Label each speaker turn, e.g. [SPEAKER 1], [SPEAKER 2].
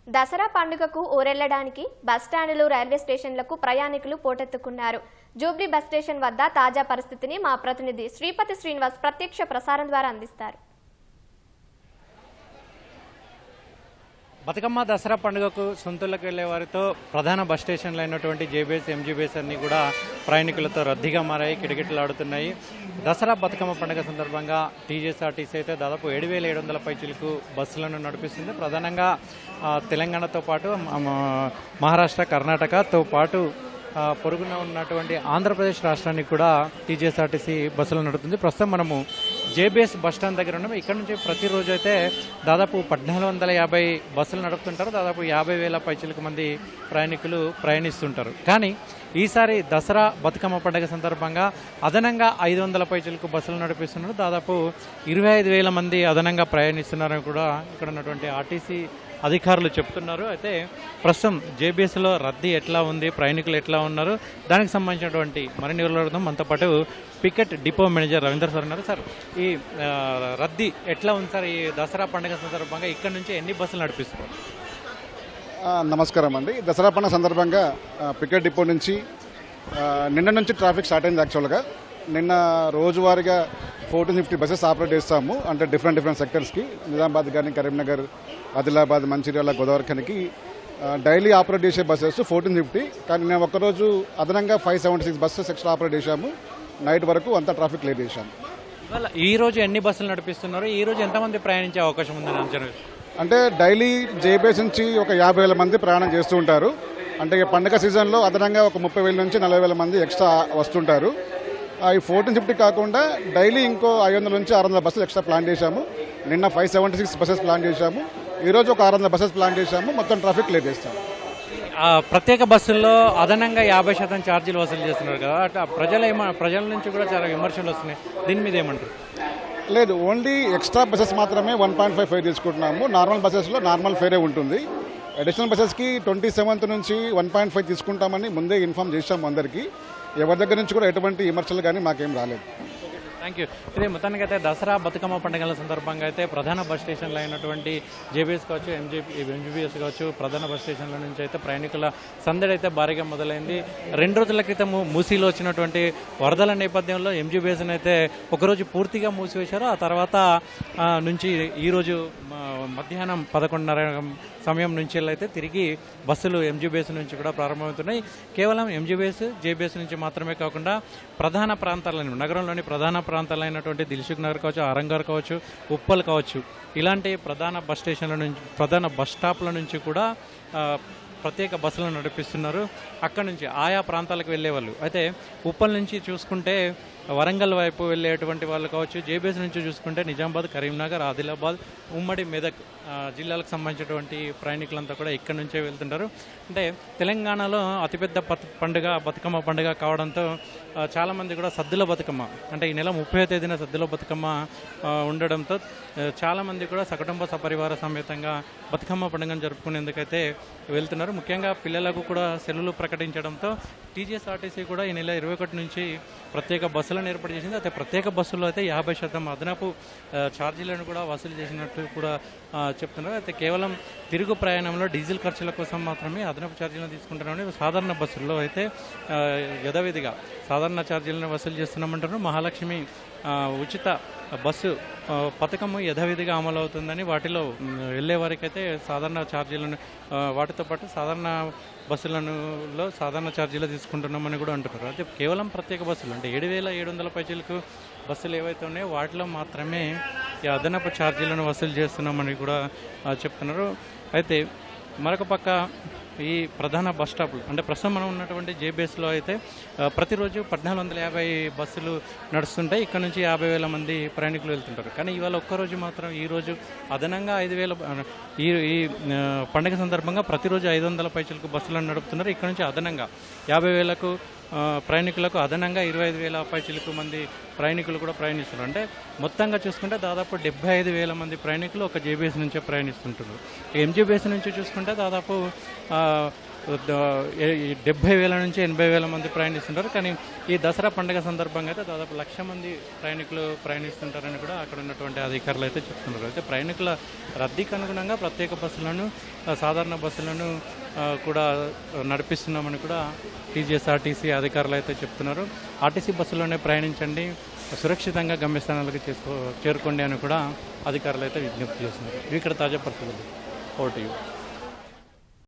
[SPEAKER 1] దసరా పండుగకు ఊరెళ్లడానికి బస్టాండులు రైల్వే స్టేషన్లకు ప్రయాణికులు పోటెత్తుకున్నారు. జూబ్లీ బస్ స్టేషన్ వద్ద తాజా పరిస్థితిని మా ప్రతినిధి శ్రీపతి శ్రీనివాస్ ప్రత్యక్ష ప్రసారం ద్వారా అందిస్తారు.
[SPEAKER 2] బతుకమ్మ దసరా పండుగకు సొంతూళ్ళకు వెళ్లే వారితో ప్రధాన బస్ స్టేషన్లు అయినటువంటి జేబీఎస్, ఎంజీబీఎస్ అన్ని కూడా ప్రయాణికులతో రద్దీగా మారాయి, కిటకిటలాడుతున్నాయి. దసరా బతుకమ్మ పండుగ సందర్భంగా టీజీఎస్ఆర్టీసీ అయితే దాదాపు 7,700 పైచిలకు బస్సులను నడిపిస్తుంది. ప్రధానంగా తెలంగాణతో పాటు మహారాష్ట్ర, కర్ణాటకతో పాటు పొరుగున ఉన్నటువంటి ఆంధ్రప్రదేశ్ రాష్ట్రానికి కూడా టీజీఎస్ఆర్టీసీ బస్సులు నడుపుతుంది. ప్రస్తుతం మనము జేబీఎస్ బస్టాండ్ దగ్గర ఉన్నాము. ఇక్కడ నుంచి ప్రతిరోజు అయితే దాదాపు 1,450 బస్సులు నడుపుతుంటారు. దాదాపు 50,000 పైచిలకు మంది ప్రయాణికులు ప్రయాణిస్తుంటారు. కానీ ఈసారి దసరా బతుకమ్మ పండుగ సందర్భంగా అదనంగా 500 పైచిలకు బస్సులు నడిపిస్తున్నారు. దాదాపు 25,000 మంది అదనంగా ప్రయాణిస్తున్నారని కూడా ఇక్కడ ఉన్నటువంటి ఆర్టీసీ అధికారులు చెప్తున్నారు. అయితే ప్రస్తుతం జేబీఎస్లో రద్దీ ఎట్లా ఉంది, ప్రయాణికులు ఎట్లా ఉన్నారు, దానికి సంబంధించినటువంటి మరిన్ని వివరాలు మనతో పాటు Picket depot manager Ravindra sir ఉన్నారు. సార్, ఈ రద్దీ ఎట్లా ఉంది సార్? ఈ దసరా పండుగ సందర్భంగా ఇక్కడ నుంచి ఎన్ని బస్సులు నడిపిస్తారు?
[SPEAKER 3] నమస్కారం అండి. దసరా పండుగ సందర్భంగా పికెట్ డిపో నుంచి నిన్న నుంచి ట్రాఫిక్ స్టార్ట్ అయింది. యాక్చువల్గా నిన్న రోజువారీగా 1450 బస్సెస్ ఆపరేట్ చేస్తాము. అంటే డిఫరెంట్ సెక్టర్స్కి, నిజామాబాద్ కానీ, కరీంనగర్, ఆదిలాబాద్, మంచిర్యాల, గోదావరి ఖనికి డైలీ ఆపరేట్ చేసే బస్సెస్ 1450. కానీ నేను ఒక్కరోజు అదనంగా 576 బస్సెస్ ఎక్స్ట్రా ఆపరేట్ చేశాము. నైట్ వరకు అంతా ట్రాఫిక్ క్లియర్ చేశాము.
[SPEAKER 2] ఇవాళ ఈ రోజు ఎన్ని బస్సులు నడిపిస్తున్నారు? ఈ రోజు ఎంతమంది ప్రయాణించే అవకాశం ఉందని అంచనా?
[SPEAKER 3] అంటే డైలీ జేబీఎస్ నుంచి ఒక 50,000 మంది ప్రయాణం చేస్తూ ఉంటారు. అంటే ఈ పండుగ సీజన్లో అదనంగా ఒక 30,000 నుంచి 40,000 మంది ఎక్స్ట్రా వస్తుంటారు. ఈ 1450 కాకుండా డైలీ ఇంకో 500 నుంచి 600 బస్సులు ఎక్స్ట్రా ప్లాన్ చేశాము. నిన్న 576 బస్సెస్ ప్లాన్ చేశాము. ఈరోజు ఒక 600 బస్సెస్ ప్లాన్ చేశాము. మొత్తం ట్రాఫిక్ క్లియర్ చేస్తాము.
[SPEAKER 2] ప్రత్యేక బస్సుల్లో అదనంగా 50% ఛార్జీలు వసూలు చేస్తున్నారు కదా, అట్లా ప్రజల నుంచి కూడా చాలా విమర్శలు వస్తున్నాయి. దీని మీద ఏమంటారు?
[SPEAKER 3] లేదు, ఓన్లీ ఎక్స్ట్రా బస్సెస్ మాత్రమే 1.5 ఫేర్ తీసుకుంటున్నాము. నార్మల్ బస్సెస్లో నార్మల్ ఫేరే ఉంటుంది. అడిషనల్ బస్సెస్కి 27th నుంచి 1.5 తీసుకుంటామని ముందే ఇన్ఫామ్ చేశాము అందరికీ. ఎవరి దగ్గర నుంచి కూడా ఎటువంటి విమర్శలు కానీ మాకేం రాలేదు.
[SPEAKER 2] Thank you. ఇదే మొత్తానికి అయితే దసరా బతుకమ్మ పండుగల సందర్భంగా అయితే ప్రధాన బస్ స్టేషన్లు అయినటువంటి జేబీఎస్ కావచ్చు, ఎంజీబీఎస్ కావచ్చు, ప్రధాన బస్ స్టేషన్ల నుంచి అయితే ప్రయాణికుల సందడి అయితే భారీగా మొదలైంది. 2 రోజుల క్రితం మూసీలో వచ్చినటువంటి వరదల నేపథ్యంలో ఎంజీబీఎస్ని అయితే ఒకరోజు పూర్తిగా మూసివేశారు. ఆ తర్వాత నుంచి ఈరోజు మధ్యాహ్నం 11:30 సమయం నుంచి అయితే తిరిగి బస్సులు ఎంజీబీఎస్ నుంచి కూడా ప్రారంభమవుతున్నాయి. కేవలం ఎంజీబీఎస్, జేబీఎస్ నుంచి మాత్రమే కాకుండా ప్రధాన ప్రాంతాలను, నగరంలోని ప్రధాన ప్రాంతాలైనటువంటి దిల్సుఖ్ నగర్ కావచ్చు, ఆరంగర్ కావచ్చు, ఉప్పల్ కావచ్చు, ఇలాంటి ప్రధాన బస్ స్టేషన్ల నుంచి, ప్రధాన బస్ స్టాప్ల నుంచి కూడా ప్రత్యేక బస్సులను నడిపిస్తున్నారు. అక్కడ నుంచి ఆయా ప్రాంతాలకు వెళ్ళేవాళ్ళు అయితే ఉప్పల్ నుంచి చూసుకుంటే వరంగల్ వైపు వెళ్ళేటువంటి వాళ్ళు కావచ్చు, జేబీఎస్ నుంచి చూసుకుంటే నిజామాబాద్, కరీంనగర్, ఆదిలాబాద్, ఉమ్మడి మెదక్ జిల్లాలకు సంబంధించినటువంటి ప్రయాణికులంతా కూడా ఇక్కడ నుంచే వెళ్తుంటారు. అంటే తెలంగాణలో అతిపెద్ద పండుగ బతుకమ్మ పండుగ కావడంతో చాలామంది కూడా సద్దుల బతుకమ్మ, అంటే ఈ నెల 30వ తేదీన సద్దుల బతుకమ్మ ఉండడంతో చాలామంది కూడా సకుటుంబ సపరివార సమేతంగా బతుకమ్మ పండుగను జరుపుకునేందుకైతే వెళ్తున్నారు. ముఖ్యంగా పిల్లలకు కూడా సెలవులు ప్రకటించడంతో టీజీఎస్ఆర్టీసీ కూడా ఈ నెల 21 నుంచి ప్రత్యేక బస్సులను ఏర్పాటు చేసింది. అయితే ప్రత్యేక బస్సుల్లో అయితే 50% అదనపు ఛార్జీలను కూడా వసూలు చేసినట్టు కూడా చెప్తున్నారు. అయితే కేవలం తిరుగు ప్రయాణంలో డీజిల్ ఖర్చుల కోసం మాత్రమే అదనపు ఛార్జీలను తీసుకుంటున్నామని, సాధారణ బస్సుల్లో అయితే యథావిధిగా సాధారణ ఛార్జీలను వసూలు చేస్తున్నామంటారు. మహాలక్ష్మి ఉచిత బస్సు పథకం యథావిధిగా అమలు అవుతుందని, వాటిలో వెళ్ళే వారికి అయితే సాధారణ ఛార్జీలను, వాటితో పాటు సాధారణ బస్సులలో సాధారణ ఛార్జీలు తీసుకుంటున్నామని కూడా అంటున్నారు. అయితే కేవలం ప్రత్యేక బస్సులు అంటే 7,700 పైచీలకు బస్సులు ఏవైతే ఉన్నాయో వాటిలో మాత్రమే ఈ అదనపు ఛార్జీలను వసూలు చేస్తున్నామని కూడా చెప్తున్నారు. అయితే మరొక పక్క ఈ ప్రధాన బస్ స్టాప్లు అంటే ప్రస్తుతం మనం ఉన్నటువంటి జేబీఎస్లో అయితే ప్రతిరోజు 1,450 బస్సులు నడుస్తుంటాయి. ఇక్కడ నుంచి 50,000 మంది ప్రయాణికులు వెళ్తుంటారు. కానీ ఇవాళ ఒక్కరోజు మాత్రం ఈరోజు అదనంగా 5,000 ఈ పండుగ సందర్భంగా ప్రతిరోజు 500 పైచలకు బస్సులను నడుపుతున్నారు. ఇక్కడ నుంచి అదనంగా 50,000 ప్రయాణికులకు అదనంగా 25,000 పైచిలకు మంది ప్రయాణికులు కూడా ప్రయాణిస్తున్నారు. అంటే మొత్తంగా చూసుకుంటే దాదాపు 75,000 మంది ప్రయాణికులు ఒక జేబీఎస్ నుంచే ప్రయాణిస్తుంటున్నారు. ఎంజీబీఎస్ నుంచి చూసుకుంటే దాదాపు 70,000 నుంచి 80,000 మంది ప్రయాణిస్తుంటారు. కానీ ఈ దసరా పండుగ సందర్భంగా అయితే దాదాపు 1,00,000 మంది ప్రయాణికులు ప్రయాణిస్తుంటారని కూడా అక్కడ ఉన్నటువంటి అధికారులు అయితే చెప్తున్నారు. అయితే ప్రయాణికుల రద్దీకి అనుగుణంగా ప్రత్యేక బస్సులను సాధారణ బస్సులను కూడా నడిపిస్తున్నామని కూడా టీజీఎస్ఆర్టీసీ అధికారులు అయితే చెప్తున్నారు. ఆర్టీసీ బస్సులోనే ప్రయాణించండి, సురక్షితంగా గమ్యస్థానాలకు చేరుకోండి అని కూడా అధికారులు అయితే విజ్ఞప్తి చేస్తున్నారు. ఇక్కడ తాజా పరిస్థితులు ఓటీయూ.